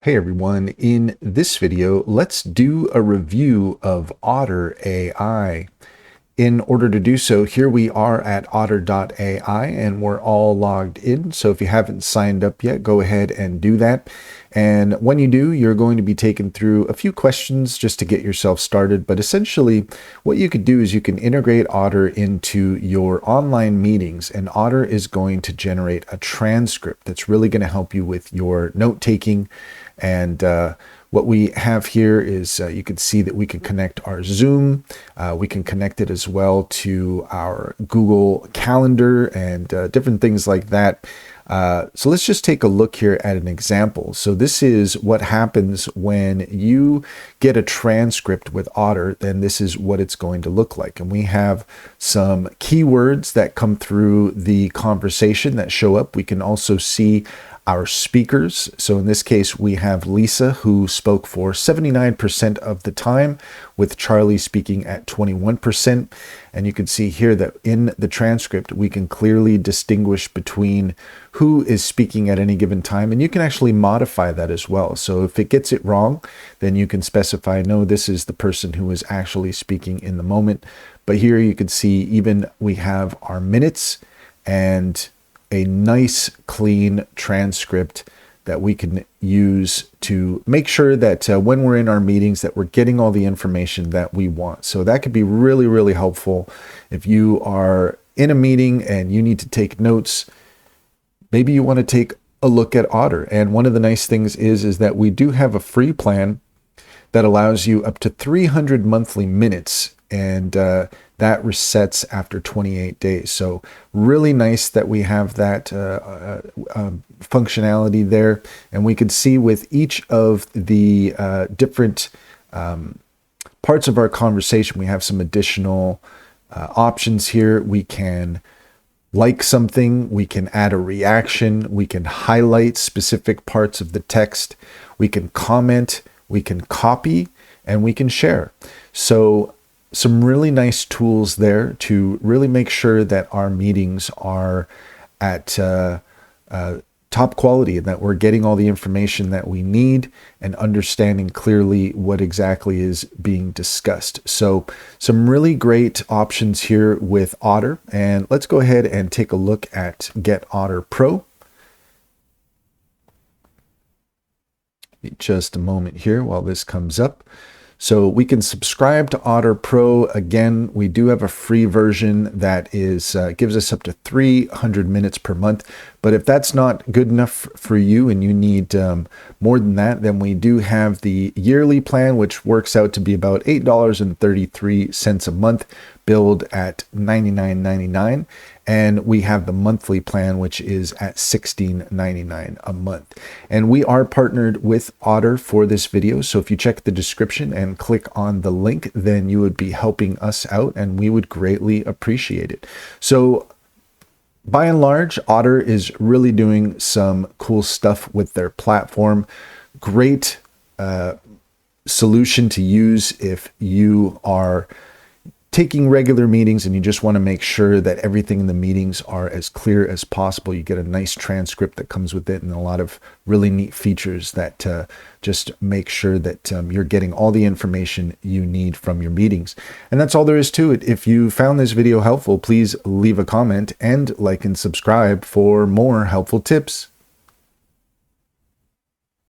Hey everyone, in this video, let's do a review of Otter AI. In order to do so, here we are at otter.ai and we're all logged in. So if you haven't signed up yet, go ahead and do that. And when you do, you're going to be taken through a few questions just to get yourself started. But essentially, what you could do is you can integrate Otter into your online meetings, and Otter is going to generate a transcript that's really going to help you with your note taking. And what we have here is you can see that we can connect our Zoom. We can connect it as well to our Google Calendar and different things like that. So let's just take a look here at an example. So this is what happens when you get a transcript with Otter. Then this is what it's going to look like. And we have some keywords that come through the conversation that show up. We can also see our speakers. So in this case, we have Lisa, who spoke for 79% of the time, with Charlie speaking at 21%. And you can see here that in the transcript, we can clearly distinguish between who is speaking at any given time. And you can actually modify that as well. So if it gets it wrong, then you can specify, no, this is the person who is actually speaking in the moment. But here you can see even we have our minutes and a nice clean transcript that we can use to make sure that when we're in our meetings that we're getting all the information that we want. So that could be really, really helpful if you are in a meeting and you need to take notes. Maybe you want to take a look at Otter. And one of the nice things is that we do have a free plan that allows you up to 300 monthly minutes, and that resets after 28 days. So really nice that we have that functionality there. And we can see with each of the different parts of our conversation, we have some additional options here. We can like something, we can add a reaction, we can highlight specific parts of the text, we can comment, we can copy, and we can share. So some really nice tools there to really make sure that our meetings are at top quality and that we're getting all the information that we need and understanding clearly what exactly is being discussed. So some really great options here with Otter. And let's go ahead and take a look at Get Otter Pro. Just a moment here while this comes up. So we can subscribe to Otter Pro. Again, we do have a free version that is gives us up to 300 minutes per month. But if that's not good enough for you and you need more than that, then we do have the yearly plan, which works out to be about $8.33 a month, billed at $99.99. And we have the monthly plan, which is at $16.99 a month. And we are partnered with Otter for this video. So if you check the description and click on the link, then you would be helping us out and we would greatly appreciate it. So by and large, Otter is really doing some cool stuff with their platform. Great solution to use if you are taking regular meetings and you just want to make sure that everything in the meetings are as clear as possible. You get a nice transcript that comes with it and a lot of really neat features that just make sure that you're getting all the information you need from your meetings. And that's all there is to it. If you found this video helpful, please leave a comment and like and subscribe for more helpful tips.